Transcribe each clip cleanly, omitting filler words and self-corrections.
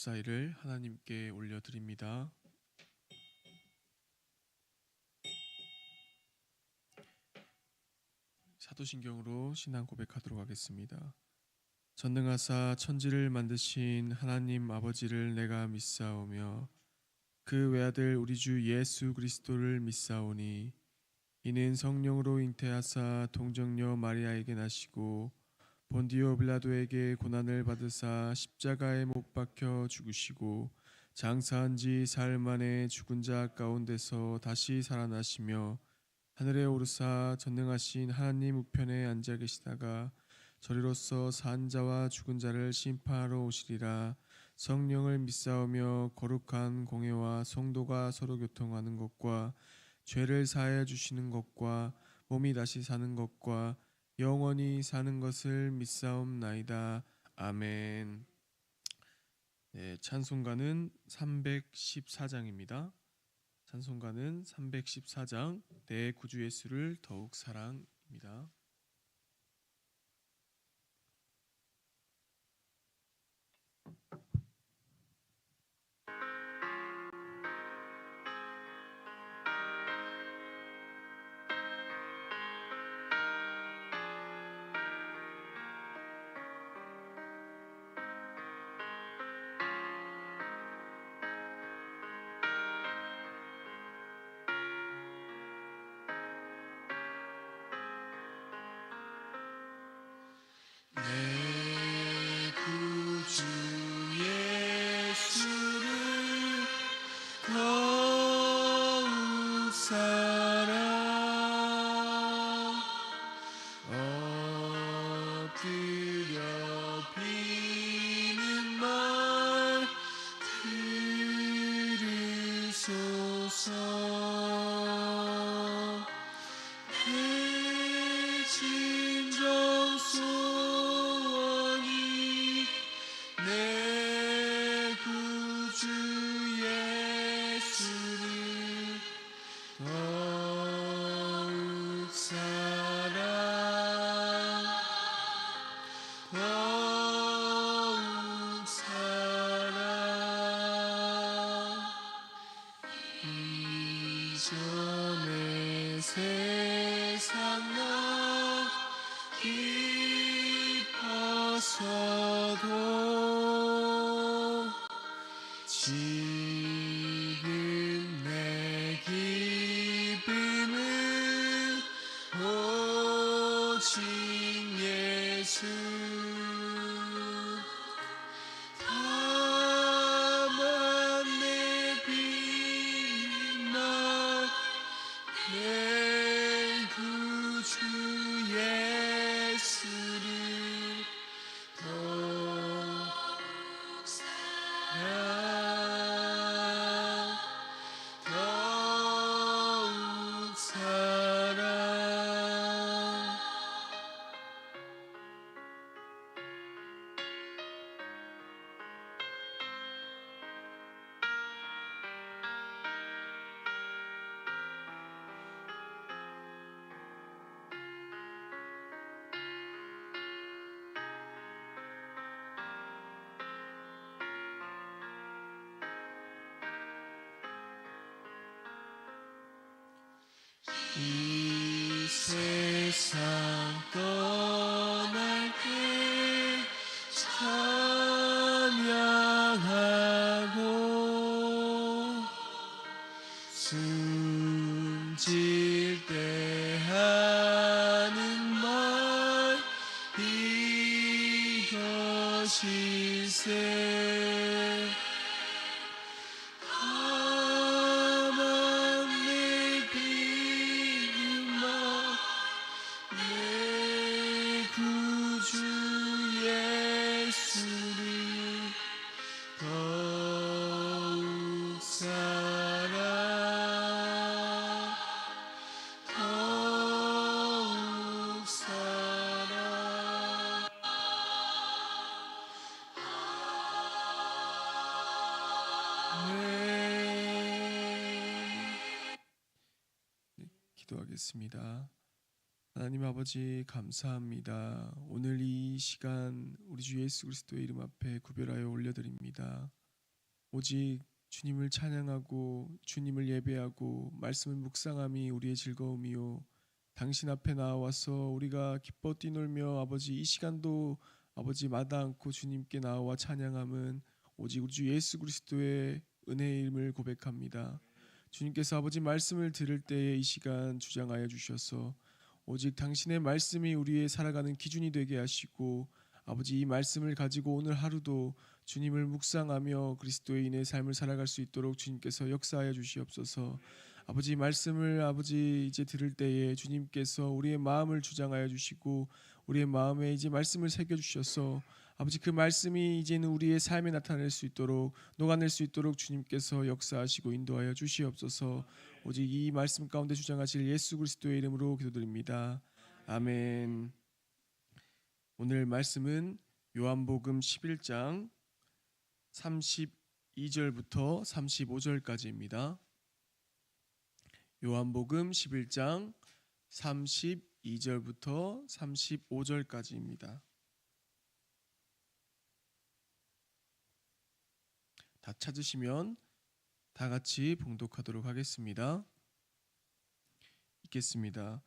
감사일을 하나님께 올려드립니다. 사도신경으로 신앙 고백하도록 하겠습니다. 전능하사 천지를 만드신 하나님 아버지를 내가 믿사오며 그 외아들 우리 주 예수 그리스도를 믿사오니 이는 성령으로 잉태하사 동정녀 마리아에게 나시고 본디오 빌라도에게 고난을 받으사 십자가에 못 박혀 죽으시고 장사한 지 사흘 만에 죽은 자 가운데서 다시 살아나시며 하늘에 오르사 전능하신 하나님 우편에 앉아 계시다가 저리로서 산 자와 죽은 자를 심판하러 오시리라. 성령을 믿사오며 거룩한 공회와 성도가 서로 교통하는 것과 죄를 사하여 주시는 것과 몸이 다시 사는 것과 영원히 사는 것을 믿사옵나이다. 아멘. 네, 찬송가는 314장입니다. 찬송가는 314장 내 구주 예수를 더욱 사랑입니다. 내 구주 예수를 더욱 사랑 엎드려 비는 말 들으소서. 내 진정 소원이 내 구주 예수를 더욱 사랑 더욱 사랑 이전의 세상 나 깊어서도 지금 내 기쁨은 오직 예수. 다만 내 빛날 내 구주 예수를 더욱 사랑 더욱 사랑. 이 세상 떠날 때 찬양하고 숨질 때 하는 말 이것일세. 다만 내 빛날 내 구주 예수를 더욱 사랑 더욱 사랑. 기도하겠습니다. 하나님 아버지 감사합니다. 오늘 이 시간 우리 주 예수 그리스도의 이름 앞에 구별하여 올려드립니다. 오직 주님을 찬양하고 주님을 예배하고 말씀을 묵상함이 우리의 즐거움이요 당신 앞에 나와서 우리가 기뻐 뛰놀며 아버지 이 시간도 아버지 마다 않고 주님께 나와 찬양함은 오직 우리 주 예수 그리스도의 은혜임을 고백합니다. 주님께서 아버지 말씀을 들을 때에 이 시간 주장하여 주셔서 오직 당신의 말씀이 우리의 살아가는 기준이 되게 하시고 아버지 이 말씀을 가지고 오늘 하루도 주님을 묵상하며 그리스도인의 삶을 살아갈 수 있도록 주님께서 역사하여 주시옵소서. 아버지 말씀을 아버지 이제 들을 때에 주님께서 우리의 마음을 주장하여 주시고 우리의 마음에 이제 말씀을 새겨 주셔서 아버지 그 말씀이 이제는 우리의 삶에 나타낼 수 있도록 녹아낼 수 있도록 주님께서 역사하시고 인도하여 주시옵소서. 오직 이 말씀 가운데 주장하실 예수 그리스도의 이름으로 기도드립니다. 아멘. 오늘 말씀은 요한복음 11장 32절부터 35절까지입니다. 요한복음 11장 32절부터 35절까지입니다. 다 찾으시면 다 같이 봉독하도록 하겠습니다. 읽겠습니다.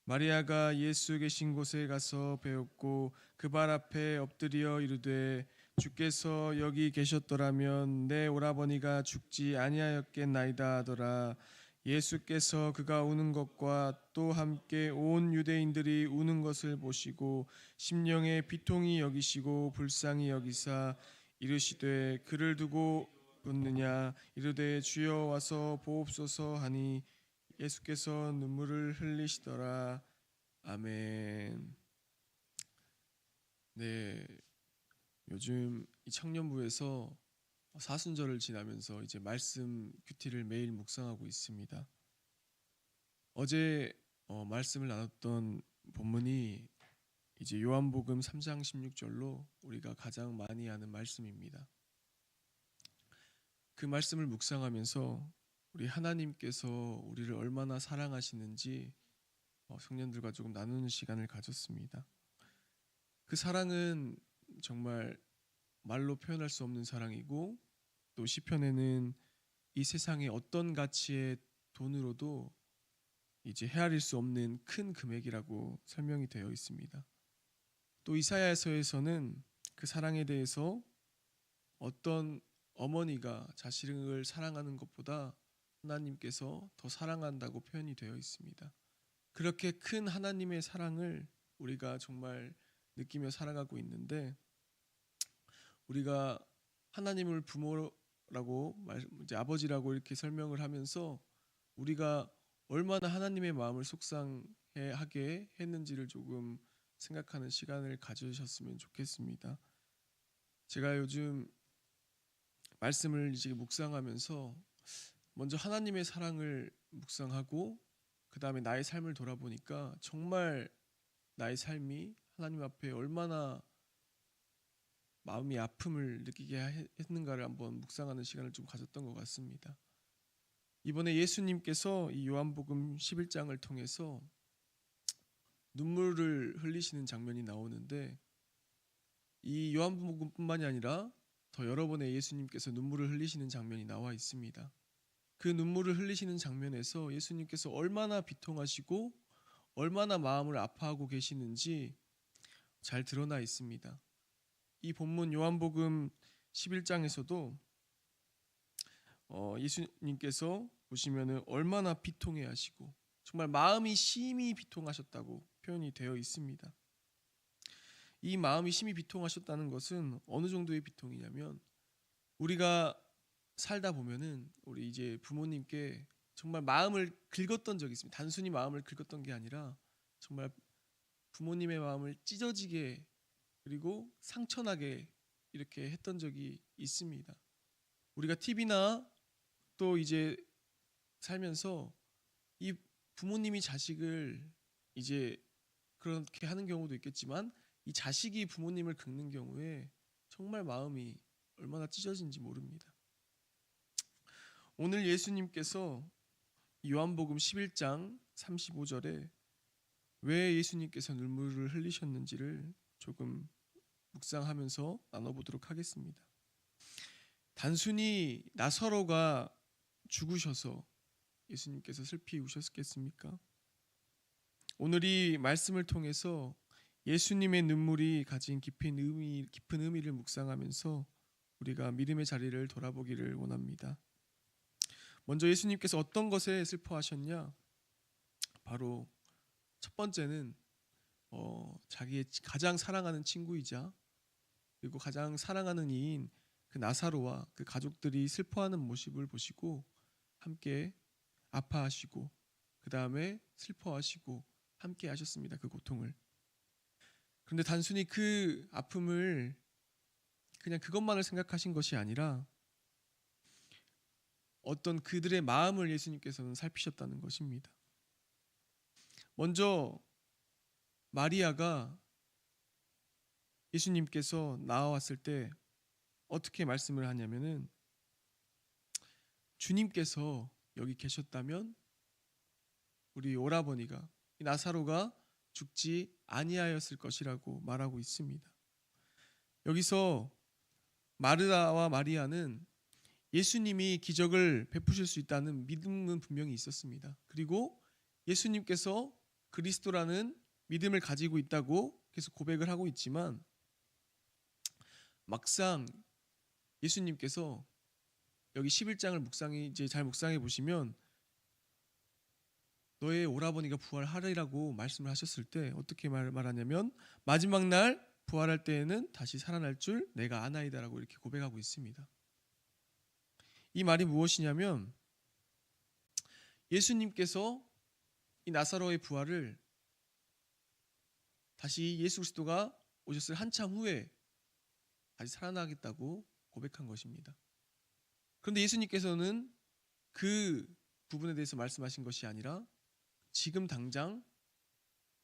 마리아가 예수 계신 곳에 가서 배웠고 그 발 앞에 엎드려 이르되 주께서 여기 계셨더라면 내 오라버니가 죽지 아니하였겠나이다 하더라. 예수께서 그가 우는 것과 또 함께 온 유대인들이 우는 것을 보시고 심령에 비통히 여기시고 불쌍히 여기사 이르시되 그를 두고 웃느냐 이르되 주여 와서 보옵소서 하니 예수께서 눈물을 흘리시더라. 아멘. 네, 요즘 이 청년부에서 사순절을 지나면서 이제 말씀 큐티를 매일 묵상하고 있습니다. 어제 말씀을 나눴던 본문이 이제 요한복음 3장 16절로 우리가 가장 많이 아는 말씀입니다. 그 말씀을 묵상하면서 우리 하나님께서 우리를 얼마나 사랑하시는지 성년들과 조금 나누는 시간을 가졌습니다. 그 사랑은 정말 말로 표현할 수 없는 사랑이고 또 시편에는 이 세상의 어떤 가치의 돈으로도 이제 헤아릴 수 없는 큰 금액이라고 설명이 되어 있습니다. 또 이사야서에서는 그 사랑에 대해서 어떤 어머니가 자식을 사랑하는 것보다 하나님께서 더 사랑한다고 표현이 되어 있습니다. 그렇게 큰 하나님의 사랑을 우리가 정말 느끼며 살아가고 있는데 우리가 하나님을 부모라고 이제 아버지라고 이렇게 설명을 하면서 우리가 얼마나 하나님의 마음을 속상하게 했는지를 조금 생각하는 시간을 가지셨으면 좋겠습니다. 제가 요즘 말씀을 이제 묵상하면서 먼저 하나님의 사랑을 묵상하고 그 다음에 나의 삶을 돌아보니까 정말 나의 삶이 하나님 앞에 얼마나 마음이 아픔을 느끼게 했는가를 한번 묵상하는 시간을 좀 가졌던 것 같습니다. 이번에 예수님께서 이 요한복음 11장을 통해서 눈물을 흘리시는 장면이 나오는데 이 요한복음뿐만이 아니라 더 여러 번의 예수님께서 눈물을 흘리시는 장면이 나와 있습니다. 그 눈물을 흘리시는 장면에서 예수님께서 얼마나 비통하시고 얼마나 마음을 아파하고 계시는지 잘 드러나 있습니다. 이 본문 요한복음 11장에서도 예수님께서 보시면은 얼마나 비통해 하시고 정말 마음이 심히 비통하셨다고 표현이 되어 있습니다. 이 마음이 심히 비통하셨다는 것은 어느 정도의 비통이냐면 우리가 살다 보면은 우리 이제 부모님께 정말 마음을 긁었던 적이 있습니다. 단순히 마음을 긁었던 게 아니라 정말 부모님의 마음을 찢어지게 그리고 상처나게 이렇게 했던 적이 있습니다. 우리가 TV나 또 이제 살면서 이 부모님이 자식을 이제 그렇게 하는 경우도 있겠지만 이 자식이 부모님을 긁는 경우에 정말 마음이 얼마나 찢어진지 모릅니다. 오늘 예수님께서 요한복음 11장 35절에 왜 예수님께서 눈물을 흘리셨는지를 조금 묵상하면서 나눠보도록 하겠습니다. 단순히 나사로가 죽으셔서 예수님께서 슬피 우셨겠습니까? 오늘 이 말씀을 통해서 예수님의 눈물이 가진 깊은 의미를 묵상하면서 우리가 믿음의 자리를 돌아보기를 원합니다. 먼저 예수님께서 어떤 것에 슬퍼하셨냐? 바로 첫 번째는 자기의 가장 사랑하는 친구이자 그리고 가장 사랑하는 이인 그 나사로와 그 가족들이 슬퍼하는 모습을 보시고 함께 아파하시고 그 다음에 슬퍼하시고 함께 하셨습니다. 그 고통을. 그런데 단순히 그 아픔을 그냥 그것만을 생각하신 것이 아니라 어떤 그들의 마음을 예수님께서는 살피셨다는 것입니다. 먼저 마리아가 예수님께서 나와왔을 때 어떻게 말씀을 하냐면은 주님께서 여기 계셨다면 우리 오라버니가 이 나사로가 죽지 아니하였을 것이라고 말하고 있습니다. 여기서 마르다와 마리아는 예수님이 기적을 베푸실 수 있다는 믿음은 분명히 있었습니다. 그리고 예수님께서 그리스도라는 믿음을 가지고 있다고 계속 고백을 하고 있지만 막상 예수님께서 여기 11장을 잘 묵상해 보시면 너의 오라버니가 부활하리라고 말씀을 하셨을 때 어떻게 말하냐면 마지막 날 부활할 때에는 다시 살아날 줄 내가 아나이다라고 이렇게 고백하고 있습니다. 이 말이 무엇이냐면 예수님께서 이 나사로의 부활을 다시 예수 그리스도가 오셨을 한참 후에 다시 살아나겠다고 고백한 것입니다. 그런데 예수님께서는 그 부분에 대해서 말씀하신 것이 아니라 지금 당장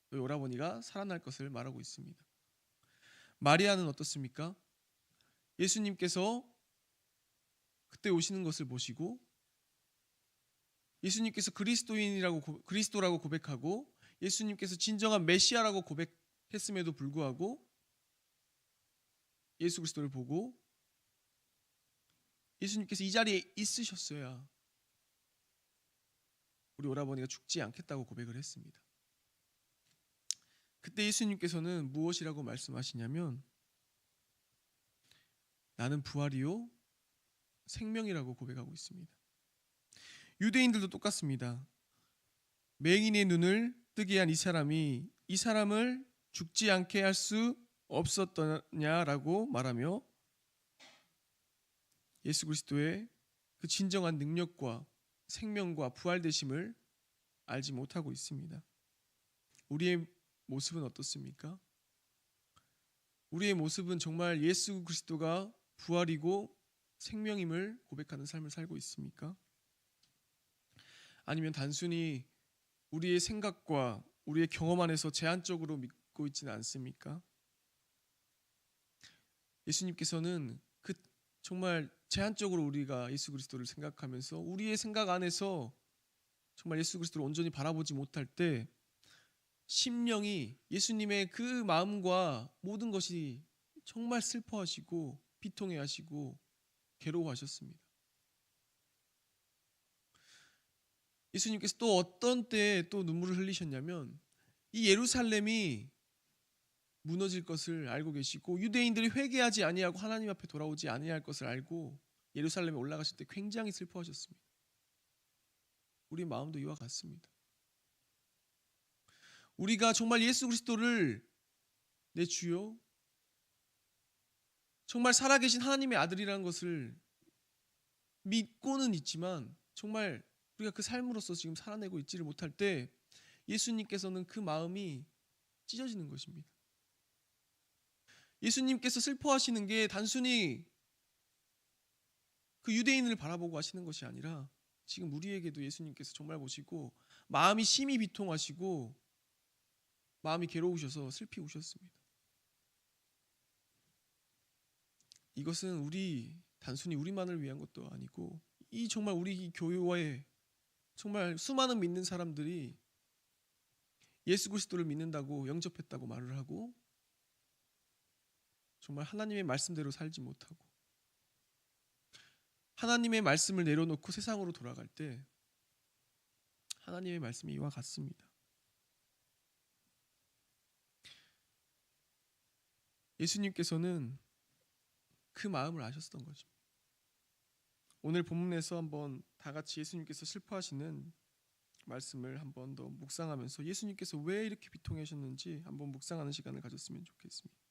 너희 오라버니가 살아날 것을 말하고 있습니다. 마리아는 어떻습니까? 예수님께서 그때 오시는 것을 보시고 예수님께서 그리스도라고 고백하고 예수님께서 진정한 메시아라고 고백했음에도 불구하고 예수 그리스도를 보고 예수님께서 이 자리에 있으셨어야 우리 오라버니가 죽지 않겠다고 고백을 했습니다. 그때 예수님께서는 무엇이라고 말씀하시냐면 나는 부활이요 생명이라고 고백하고 있습니다. 유대인들도 똑같습니다. 맹인의 눈을 뜨게 한 이 사람을 죽지 않게 할 수 없었더냐라고 말하며 예수 그리스도의 그 진정한 능력과 생명과 부활되심을 알지 못하고 있습니다. 우리의 모습은 어떻습니까? 우리의 모습은 정말 예수 그리스도가 부활이고 생명임을 고백하는 삶을 살고 있습니까? 아니면 단순히 우리의 생각과 우리의 경험 안에서 제한적으로 믿고 있지는 않습니까? 예수님께서는 그 정말 제한적으로 우리가 예수 그리스도를 생각하면서 우리의 생각 안에서 정말 예수 그리스도를 온전히 바라보지 못할 때 심령이 예수님의 그 마음과 모든 것이 정말 슬퍼하시고 비통해하시고 괴로워하셨습니다. 예수님께서 또 어떤 때에 또 눈물을 흘리셨냐면 이 예루살렘이 무너질 것을 알고 계시고 유대인들이 회개하지 아니하고 하나님 앞에 돌아오지 아니할 것을 알고 예루살렘에 올라가실 때 굉장히 슬퍼하셨습니다. 우리 마음도 이와 같습니다. 우리가 정말 예수 그리스도를 내 주요 정말 살아계신 하나님의 아들이라는 것을 믿고는 있지만 정말 우리가 그 삶으로서 지금 살아내고 있지를 못할 때 예수님께서는 그 마음이 찢어지는 것입니다. 예수님께서 슬퍼하시는 게 단순히 그 유대인을 바라보고 하시는 것이 아니라 지금 우리에게도 예수님께서 정말 보시고 마음이 심히 비통하시고 마음이 괴로우셔서 슬피 우셨습니다. 이것은 단순히 우리만을 위한 것도 아니고 이 정말 우리 교회에 정말 수많은 믿는 사람들이 예수 그리스도를 믿는다고 영접했다고 말을 하고 정말 하나님의 말씀대로 살지 못하고 하나님의 말씀을 내려놓고 세상으로 돌아갈 때 하나님의 말씀이 이와 같습니다. 예수님께서는 그 마음을 아셨던 거죠. 오늘 본문에서 한번 다 같이 예수님께서 슬퍼하시는 말씀을 한번 더 묵상하면서 예수님께서 왜 이렇게 비통하셨는지 한번 묵상하는 시간을 가졌으면 좋겠습니다.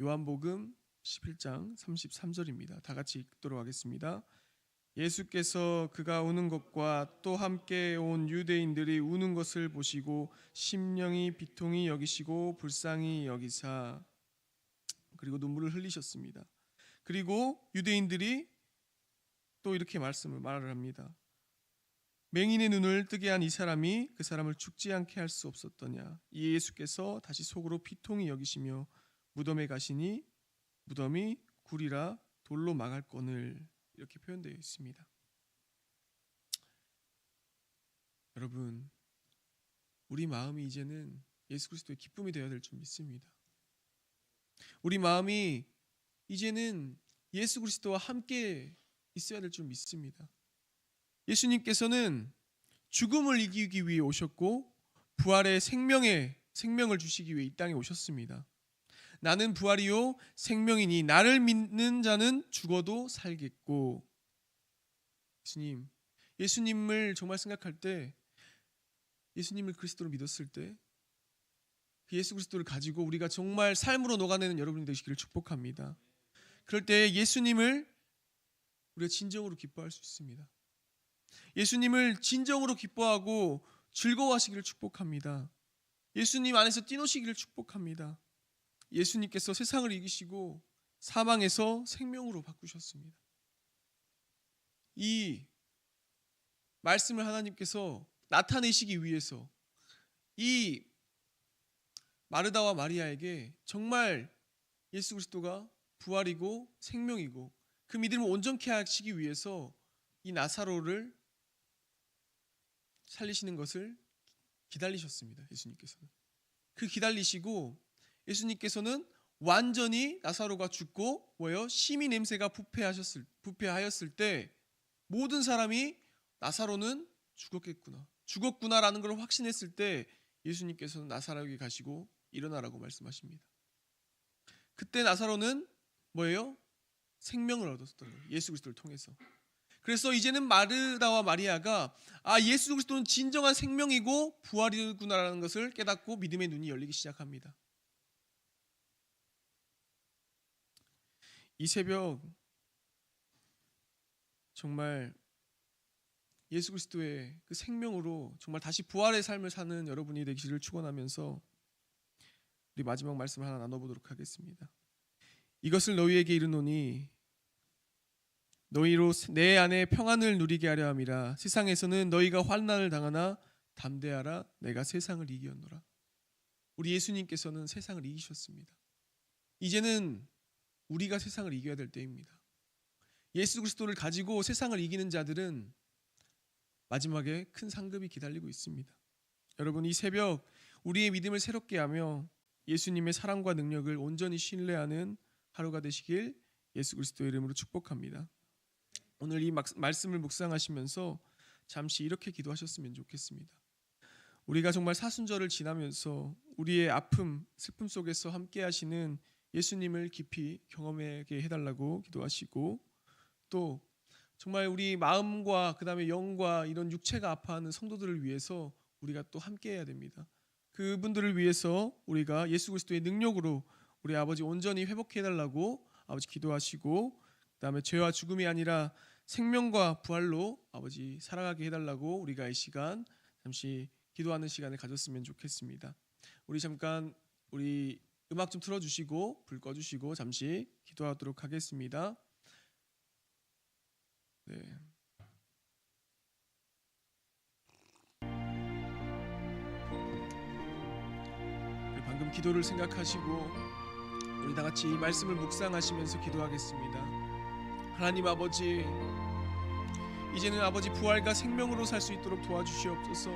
요한복음 11장 33절입니다. 다 같이 읽도록 하겠습니다. 예수께서 그가 우는 것과 또 함께 온 유대인들이 우는 것을 보시고 심령이 비통히 여기시고 불쌍히 여기사, 그리고 눈물을 흘리셨습니다. 그리고 유대인들이 또 이렇게 말을 합니다. 맹인의 눈을 뜨게 한 이 사람이 그 사람을 죽지 않게 할 수 없었더냐. 이에 예수께서 다시 속으로 비통히 여기시며 무덤에 가시니 무덤이 굴이라 돌로 막았거늘, 이렇게 표현되어 있습니다. 여러분, 우리 마음이 이제는 예수 그리스도의 기쁨이 되어야 될 줄 믿습니다. 우리 마음이 이제는 예수 그리스도와 함께 있어야 될 줄 믿습니다. 예수님께서는 죽음을 이기기 위해 오셨고 부활의 생명을 주시기 위해 이 땅에 오셨습니다. 나는 부활이요 생명이니 나를 믿는 자는 죽어도 살겠고. 예수님을 정말 생각할 때, 예수님을 그리스도로 믿었을 때 그 예수 그리스도를 가지고 우리가 정말 삶으로 녹아내는 여러분이 되시기를 축복합니다. 그럴 때 예수님을 우리가 진정으로 기뻐할 수 있습니다. 예수님을 진정으로 기뻐하고 즐거워하시기를 축복합니다. 예수님 안에서 뛰노시기를 축복합니다. 예수님께서 세상을 이기시고 사망에서 생명으로 바꾸셨습니다. 이 말씀을 하나님께서 나타내시기 위해서 이 마르다와 마리아에게 정말 예수 그리스도가 부활이고 생명이고 그 믿음을 온전케 하시기 위해서 이 나사로를 살리시는 것을 기다리셨습니다. 예수님께서는 그 기다리시고 예수님께서는 완전히 나사로가 죽고 심히 냄새가 부패하였을 때 모든 사람이 나사로는 죽었구나라는 걸 확신했을 때 예수님께서는 나사로에게 가시고 일어나라고 말씀하십니다. 그때 나사로는 생명을 얻었던 거예요. 예수 그리스도를 통해서. 그래서 이제는 마르다와 마리아가 예수 그리스도는 진정한 생명이고 부활이구나라는 것을 깨닫고 믿음의 눈이 열리기 시작합니다. 이 새벽 정말 예수 그리스도의 그 생명으로 정말 다시 부활의 삶을 사는 여러분이 되기를 축원하면서 우리 마지막 말씀을 하나 나눠보도록 하겠습니다. 이것을 너희에게 이르노니 너희로 내 안에 평안을 누리게 하려 함이라. 세상에서는 너희가 환난을 당하나 담대하라. 내가 세상을 이기었노라. 우리 예수님께서는 세상을 이기셨습니다. 이제는 우리가 세상을 이겨야 될 때입니다. 예수 그리스도를 가지고 세상을 이기는 자들은 마지막에 큰 상급이 기다리고 있습니다. 여러분, 이 새벽 우리의 믿음을 새롭게 하며 예수님의 사랑과 능력을 온전히 신뢰하는 하루가 되시길 예수 그리스도의 이름으로 축복합니다. 오늘 이 말씀을 묵상하시면서 잠시 이렇게 기도하셨으면 좋겠습니다. 우리가 정말 사순절을 지나면서 우리의 아픔, 슬픔 속에서 함께 하시는 예수님을 깊이 경험하게 해달라고 기도하시고, 또 정말 우리 마음과 그다음에 영과 이런 육체가 아파하는 성도들을 위해서 우리가 또 함께 해야 됩니다. 그분들을 위해서 우리가 예수 그리스도의 능력으로 우리 아버지 온전히 회복해 해달라고 아버지 기도하시고, 그다음에 죄와 죽음이 아니라 생명과 부활로 아버지 살아가게 해달라고 우리가 이 시간 잠시 기도하는 시간을 가졌으면 좋겠습니다. 우리 잠깐 우리 음악 좀 틀어주시고 불 꺼주시고 잠시 기도하도록 하겠습니다. 네. 방금 기도를 생각하시고 우리 다 같이 이 말씀을 묵상하시면서 기도하겠습니다. 하나님 아버지, 이제는 아버지 부활과 생명으로 살 수 있도록 도와주시옵소서.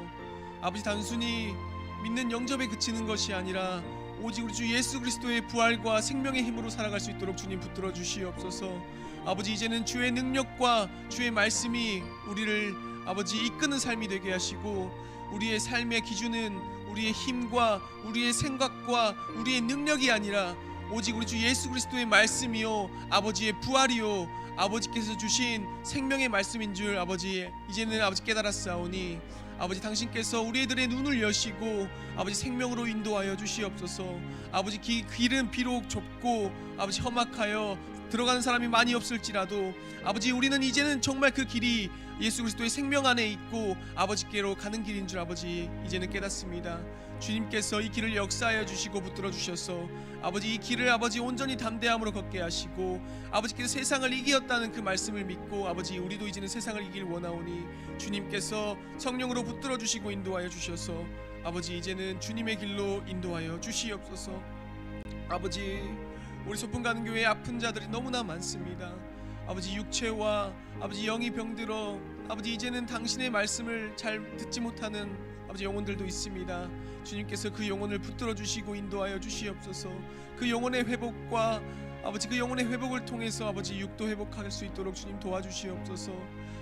아버지, 단순히 믿는 영접에 그치는 것이 아니라 오직 우리 주 예수 그리스도의 부활과 생명의 힘으로 살아갈 수 있도록 주님 붙들어 주시옵소서. 아버지 이제는 주의 능력과 주의 말씀이 우리를 아버지 이끄는 삶이 되게 하시고, 우리의 삶의 기준은 우리의 힘과 우리의 생각과 우리의 능력이 아니라 오직 우리 주 예수 그리스도의 말씀이요 아버지의 부활이요 아버지께서 주신 생명의 말씀인 줄 아버지 이제는 아버지 깨달았사오니, 아버지 당신께서 우리들의 눈을 여시고 아버지 생명으로 인도하여 주시옵소서. 아버지 길은 비록 좁고 아버지 험악하여 들어가는 사람이 많이 없을지라도 아버지 우리는 이제는 정말 그 길이 예수 그리스도의 생명 안에 있고 아버지께로 가는 길인 줄 아버지 이제는 깨닫습니다. 주님께서 이 길을 역사하여 주시고 붙들어 주셔서 아버지 이 길을 아버지 온전히 담대함으로 걷게 하시고, 아버지께서 세상을 이기었다는 그 말씀을 믿고 아버지 우리도 이제는 세상을 이길 원하오니 주님께서 성령으로 붙들어 주시고 인도하여 주셔서 아버지 이제는 주님의 길로 인도하여 주시옵소서. 아버지 우리 소풍 가는 교회에 아픈 자들이 너무나 많습니다. 아버지 육체와 아버지 영이 병들어 아버지 이제는 당신의 말씀을 잘 듣지 못하는 아버지 영혼들도 있습니다. 주님께서 그 영혼을 붙들어 주시고 인도하여 주시옵소서. 그 영혼의 회복과 아버지 그 영혼의 회복을 통해서 아버지 육도 회복할 수 있도록 주님 도와주시옵소서.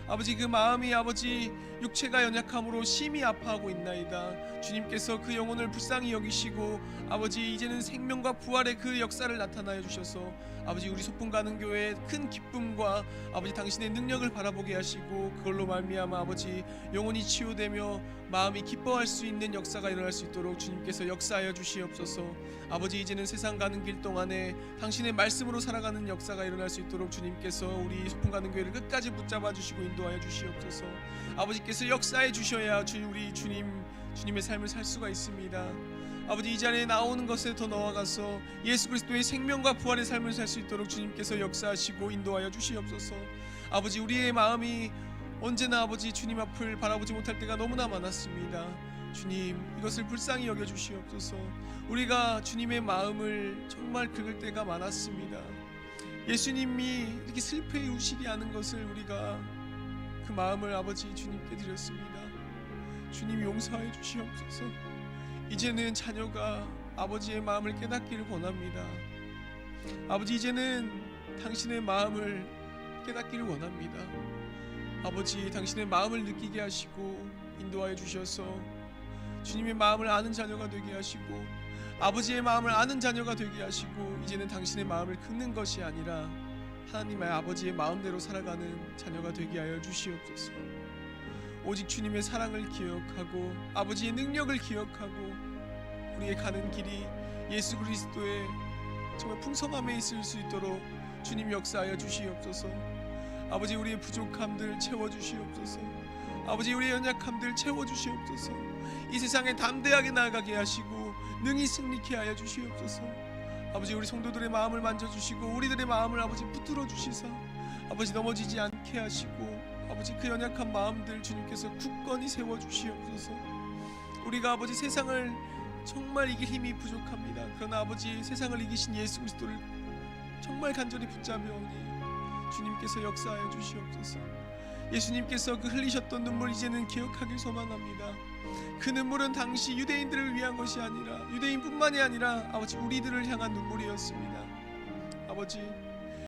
아버지 그 마음이 아버지 육체가 연약함으로 심히 아파하고 있나이다. 주님께서 그 영혼을 불쌍히 여기시고 아버지 이제는 생명과 부활의 그 역사를 나타나여 주셔서 아버지 우리 소풍 가는 교회의 큰 기쁨과 아버지 당신의 능력을 바라보게 하시고, 그걸로 말미암아 아버지 영혼이 치유되며 마음이 기뻐할 수 있는 역사가 일어날 수 있도록 주님께서 역사하여 주시옵소서. 아버지 이제는 세상 가는 길 동안에 당신의 말씀으로 살아가는 역사가 일어날 수 있도록 주님께서 우리 소풍 가는 교회를 끝까지 붙잡아 주시고 인도하여 주시옵소서. 아버지께서 역사해 주셔야 우리 주님의 삶을 살 수가 있습니다. 아버지 이 자리에 나오는 것에 더 나아가서 예수 그리스도의 생명과 부활의 삶을 살 수 있도록 주님께서 역사하시고 인도하여 주시옵소서. 아버지 우리의 마음이 언제나 아버지 주님 앞을 바라보지 못할 때가 너무나 많았습니다. 주님 이것을 불쌍히 여겨 주시옵소서. 우리가 주님의 마음을 정말 긁을 때가 많았습니다. 예수님이 이렇게 슬퍼해 우시게 하는 것을 우리가 그 마음을 아버지 주님께 드렸습니다. 주님 용서해 주시옵소서. 이제는 자녀가 아버지의 마음을 깨닫기를 원합니다. 아버지 이제는 당신의 마음을 깨닫기를 원합니다. 아버지 당신의 마음을 느끼게 하시고 인도하여 주셔서 주님의 마음을 아는 자녀가 되게 하시고 아버지의 마음을 아는 자녀가 되게 하시고, 이제는 당신의 마음을 긁는 것이 아니라 하나님의 아버지의 마음대로 살아가는 자녀가 되게 하여 주시옵소서. 오직 주님의 사랑을 기억하고 아버지의 능력을 기억하고 우리의 가는 길이 예수 그리스도의 정말 풍성함에 있을 수 있도록 주님 역사하여 주시옵소서. 아버지 우리의 부족함들 채워주시옵소서. 아버지 우리의 연약함들 채워주시옵소서. 이 세상에 담대하게 나아가게 하시고 능히 승리케 하여 주시옵소서. 아버지 우리 성도들의 마음을 만져주시고 우리들의 마음을 아버지 붙들어 주시사 아버지 넘어지지 않게 하시고 아버지 그 연약한 마음들 주님께서 굳건히 세워주시옵소서. 우리가 아버지 세상을 정말 이길 힘이 부족합니다. 그러나 아버지 세상을 이기신 예수 그리스도를 정말 간절히 붙잡으오니 주님께서 역사하여 주시옵소서. 예수님께서 그 흘리셨던 눈물 이제는 기억하길 소망합니다. 그 눈물은 당시 유대인들을 위한 것이 아니라 유대인뿐만이 아니라 아버지 우리들을 향한 눈물이었습니다. 아버지